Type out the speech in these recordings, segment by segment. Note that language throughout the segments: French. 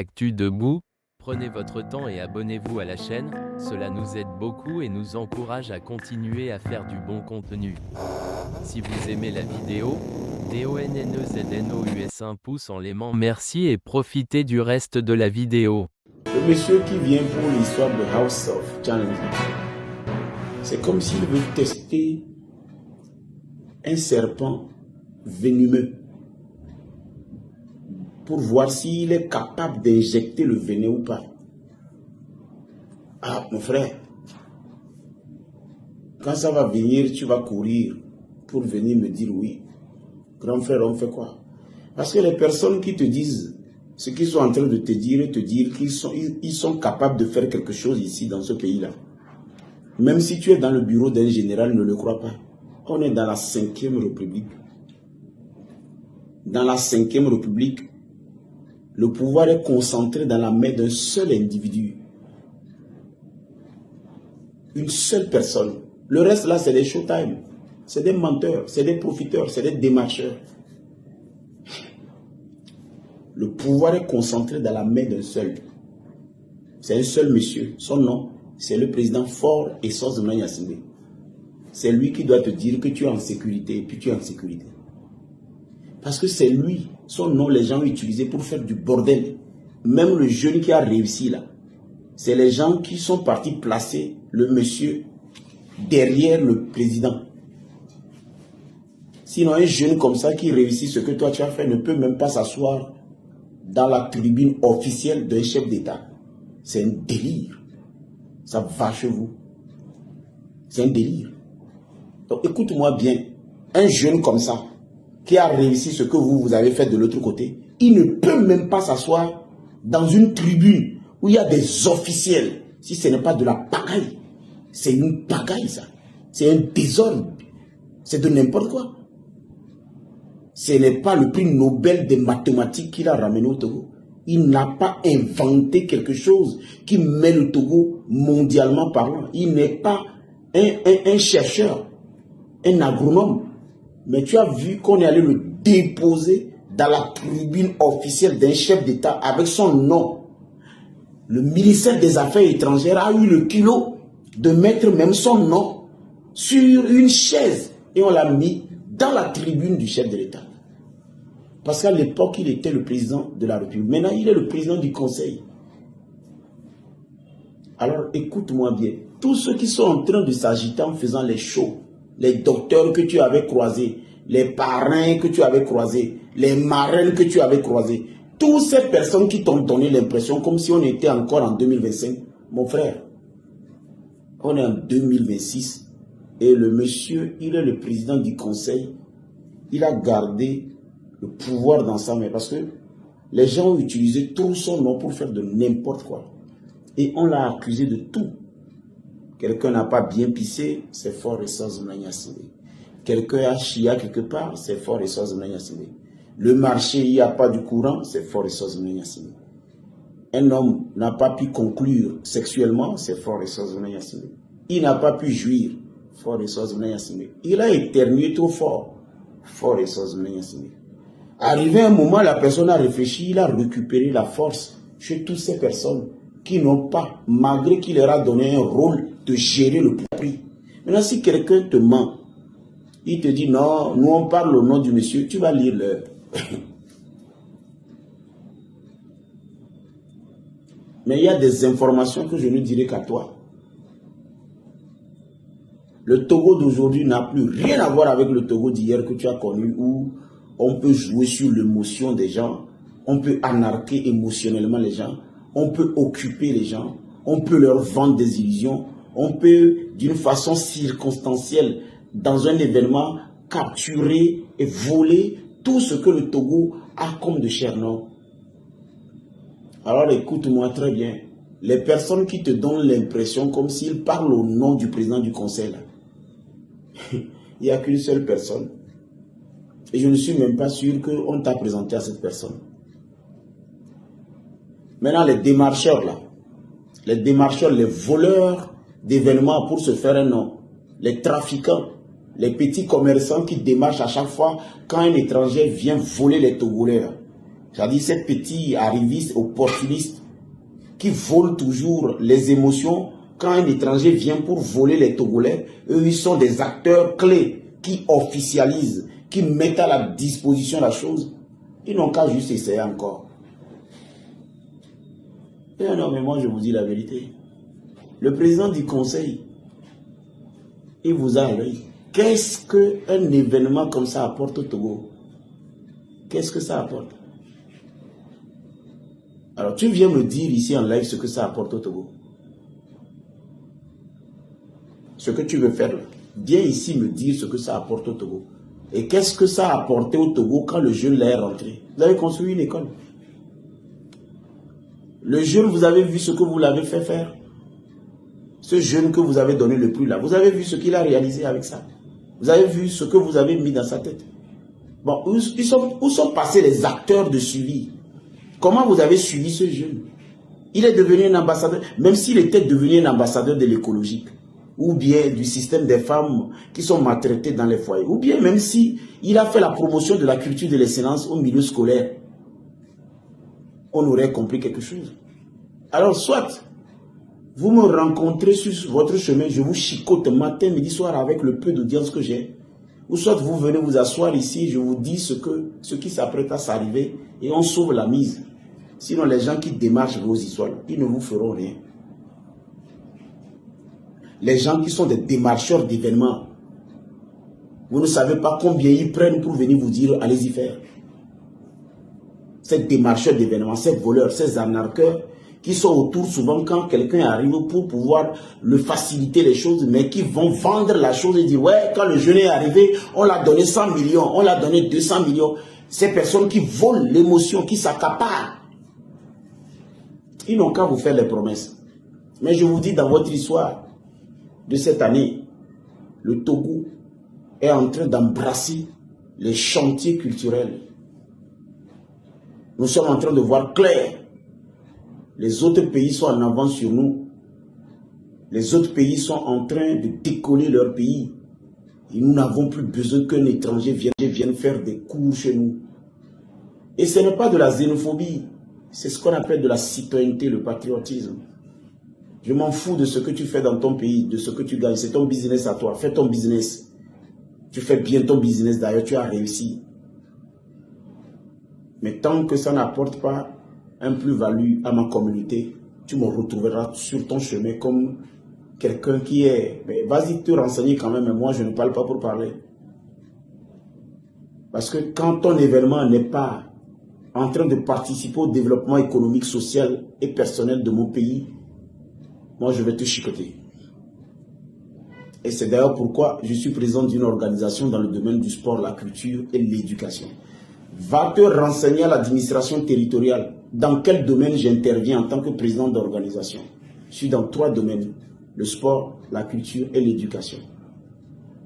Actu Debout, prenez votre temps et abonnez-vous à la chaîne, cela nous aide beaucoup et nous encourage à continuer à faire du bon contenu. Si vous aimez la vidéo, DONNEZNOUS un pouce en l'aimant, merci et profitez du reste de la vidéo. Le monsieur qui vient pour l'histoire de House of Challenge, c'est comme s'il veut tester un serpent venimeux pour voir s'il est capable d'injecter le venin ou pas. Ah, mon frère, quand ça va venir, tu vas courir pour venir me dire oui. Grand frère, on fait quoi? Parce que les personnes qui te disent ce qu'ils sont en train de te dire et te dire qu'ils sont capables de faire quelque chose ici dans ce pays-là. Même si tu es dans le bureau d'un général, ne le crois pas. On est dans la 5e République. Dans la 5e République, le pouvoir est concentré dans la main d'un seul individu. Une seule personne. Le reste là, c'est des showtime. C'est des menteurs, c'est des profiteurs, c'est des démarcheurs. Le pouvoir est concentré dans la main d'un seul. C'est un seul monsieur. Son nom, c'est le président Faure Essoz Yassine. C'est lui qui doit te dire que tu es en sécurité et puis tu es en sécurité. Parce que c'est lui, son nom, les gens ont utilisé pour faire du bordel. Même le jeune qui a réussi là, c'est les gens qui sont partis placer le monsieur derrière le président. Sinon, un jeune comme ça qui réussit ce que toi tu as fait ne peut même pas s'asseoir dans la tribune officielle d'un chef d'État. C'est un délire. Ça va chez vous. C'est un délire. Donc écoute-moi bien. Un jeune comme ça, qui a réussi ce que vous avez fait de l'autre côté, il ne peut même pas s'asseoir dans une tribune où il y a des officiels. Si ce n'est pas de la pagaille. C'est une pagaille ça. C'est un désordre. C'est de n'importe quoi. Ce n'est pas le prix Nobel des mathématiques qu'il a ramené au Togo. Il n'a pas inventé quelque chose qui met le Togo mondialement parlant. Il n'est pas un chercheur, un agronome. Mais tu as vu qu'on est allé le déposer dans la tribune officielle d'un chef d'État avec son nom. Le ministère des Affaires étrangères a eu le culot de mettre même son nom sur une chaise et on l'a mis dans la tribune du chef de l'État. Parce qu'à l'époque, il était le président de la République. Maintenant, il est le président du Conseil. Alors, écoute-moi bien. Tous ceux qui sont en train de s'agiter en faisant les shows, les docteurs que tu avais croisés, les parrains que tu avais croisés, les marraines que tu avais croisés, toutes ces personnes qui t'ont donné l'impression comme si on était encore en 2025, mon frère, on est en 2026 et le monsieur, il est le président du Conseil. Il a gardé le pouvoir dans sa main parce que les gens ont utilisé tout son nom pour faire de n'importe quoi. Et on l'a accusé de tout. Quelqu'un n'a pas bien pissé, c'est Faure Essoz Yassine. Quelqu'un a chié quelque part, c'est Faure Essoz Yassine. Le marché, il n'y a pas du courant, c'est Faure Essoz Yassine. Un homme n'a pas pu conclure sexuellement, c'est Faure Essoz Yassine. Il n'a pas pu jouir, Faure Essoz Yassine. Il a éternué trop fort, Faure Essoz Yassine. Arrivé un moment, la personne a réfléchi, il a récupéré la force chez toutes ces personnes qui n'ont pas, malgré qu'il leur a donné un rôle de gérer le prix. Maintenant, si quelqu'un te ment, il te dit non, nous on parle au nom du monsieur, tu vas lire l'heure. Mais il y a des informations que je ne dirai qu'à toi. Le Togo d'aujourd'hui n'a plus rien à voir avec le Togo d'hier que tu as connu où on peut jouer sur l'émotion des gens, on peut anarquer émotionnellement les gens, on peut occuper les gens, on peut leur vendre des illusions, on peut d'une façon circonstancielle, dans un événement, capturer et voler tout ce que le Togo a comme de chair, non? Alors écoute-moi très bien, les personnes qui te donnent l'impression comme s'ils parlent au nom du président du conseil, là, il n'y a qu'une seule personne. Et je ne suis même pas sûr qu'on t'a présenté à cette personne. Maintenant, les démarcheurs là, les démarcheurs, les voleurs d'événements pour se faire un nom, les trafiquants, les petits commerçants qui démarchent à chaque fois quand un étranger vient voler les Togolais là. C'est-à-dire ces petits arrivistes, opportunistes, qui volent toujours les émotions. Quand un étranger vient pour voler les Togolais, eux, ils sont des acteurs clés qui officialisent, qui mettent à la disposition la chose. Ils n'ont qu'à juste essayer encore. Et non, mais moi, je vous dis la vérité. Le président du conseil, il vous a à l'œil. Qu'est-ce qu'un événement comme ça apporte au Togo? Qu'est-ce que ça apporte? Alors, tu viens me dire ici en live ce que ça apporte au Togo. Ce que tu veux faire, viens ici me dire ce que ça apporte au Togo. Et qu'est-ce que ça a apporté au Togo quand le jeune est rentré? Vous avez construit une école. Le jeune, vous avez vu ce que vous l'avez fait faire. Ce jeune que vous avez donné le prix là, vous avez vu ce qu'il a réalisé avec ça. Vous avez vu ce que vous avez mis dans sa tête. Bon, où sont passés les acteurs de suivi? Comment vous avez suivi ce jeune? Il est devenu un ambassadeur, même s'il était devenu un ambassadeur de l'écologique, ou bien du système des femmes qui sont maltraitées dans les foyers, ou bien même si il a fait la promotion de la culture de l'excellence au milieu scolaire, on aurait compris quelque chose. Alors, soit vous me rencontrez sur votre chemin, je vous chicote matin, midi, soir avec le peu d'audience que j'ai, ou soit vous venez vous asseoir ici, je vous dis ce qui s'apprête à s'arriver et on sauve la mise. Sinon, les gens qui démarchent vos histoires, ils ne vous feront rien. Les gens qui sont des démarcheurs d'événements, vous ne savez pas combien ils prennent pour venir vous dire, allez-y faire. Ces démarcheurs d'événements, ces voleurs, ces arnaqueurs, qui sont autour souvent quand quelqu'un arrive pour pouvoir le faciliter les choses, mais qui vont vendre la chose et dire, ouais, quand le jeune est arrivé, on l'a donné 100 millions, on l'a donné 200 millions. Ces personnes qui volent l'émotion, qui s'accaparent, ils n'ont qu'à vous faire les promesses. Mais je vous dis, dans votre histoire de cette année, le Togo est en train d'embrasser les chantiers culturels. Nous sommes en train de voir clair. Les autres pays sont en avance sur nous. Les autres pays sont en train de décoller leur pays. Et nous n'avons plus besoin qu'un étranger vienne faire des cours chez nous. Et ce n'est pas de la xénophobie. C'est ce qu'on appelle de la citoyenneté, le patriotisme. Je m'en fous de ce que tu fais dans ton pays, de ce que tu gagnes. C'est ton business à toi. Fais ton business. Tu fais bien ton business. D'ailleurs, tu as réussi. Mais tant que ça n'apporte pas un plus-value à ma communauté, tu me retrouveras sur ton chemin comme quelqu'un qui est... Vas-y te renseigner quand même, mais moi je ne parle pas pour parler. Parce que quand ton événement n'est pas en train de participer au développement économique, social et personnel de mon pays, moi je vais te chicoter. Et c'est d'ailleurs pourquoi je suis président d'une organisation dans le domaine du sport, la culture et l'éducation. Va te renseigner à l'administration territoriale. Dans quel domaine j'interviens en tant que président d'organisation? Je suis dans 3 domaines. Le sport, la culture et l'éducation.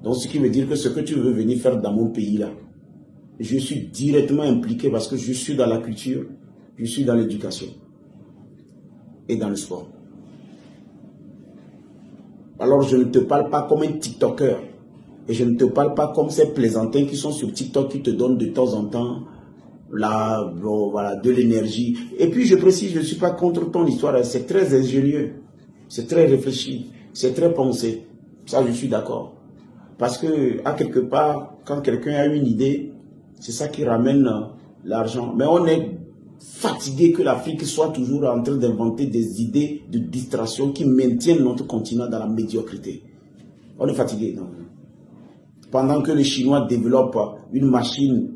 Donc ce qui veut dire que ce que tu veux venir faire dans mon pays là, je suis directement impliqué parce que je suis dans la culture, je suis dans l'éducation et dans le sport. Alors je ne te parle pas comme un TikToker. Et je ne te parle pas comme ces plaisantins qui sont sur TikTok qui te donnent de temps en temps voilà, de l'énergie. Et puis je précise, je ne suis pas contre ton histoire, c'est très ingénieux, c'est très réfléchi, c'est très pensé. Ça, je suis d'accord. Parce que, à quelque part, quand quelqu'un a une idée, c'est ça qui ramène l'argent. Mais on est fatigué que l'Afrique soit toujours en train d'inventer des idées de distraction qui maintiennent notre continent dans la médiocrité. On est fatigué, non? Pendant que les Chinois développent une machine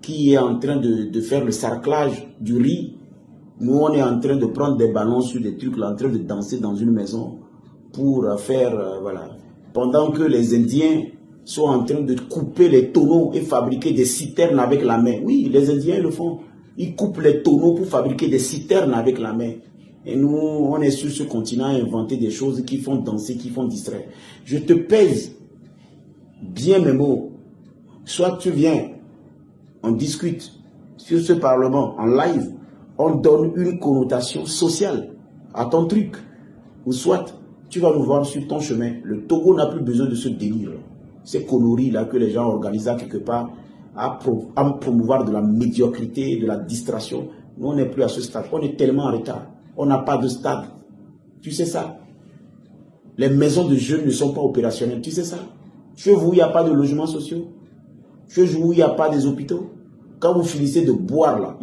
qui est en train de faire le sarclage du riz, nous on est en train de prendre des ballons sur des trucs, là, en train de danser dans une maison pour faire, voilà. Pendant que les Indiens sont en train de couper les tonneaux et fabriquer des citernes avec la main. Oui, les Indiens le font. Ils coupent les tonneaux pour fabriquer des citernes avec la main. Et nous, on est sur ce continent à inventer des choses qui font danser, qui font distraire. Je te pèse bien mes mots. Soit tu viens, on discute sur ce parlement en live, on donne une connotation sociale à ton truc. Ou soit tu vas nous voir sur ton chemin. Le Togo n'a plus besoin de ce délire. Ces conneries là que les gens organisent à quelque part. à promouvoir de la médiocrité, de la distraction. Nous, on n'est plus à ce stade. On est tellement en retard. On n'a pas de stade. Tu sais ça? Les maisons de jeunes ne sont pas opérationnelles. Tu sais ça? Chez vous, il n'y a pas de logements sociaux. Chez vous, il n'y a pas des hôpitaux. Quand vous finissez de boire là,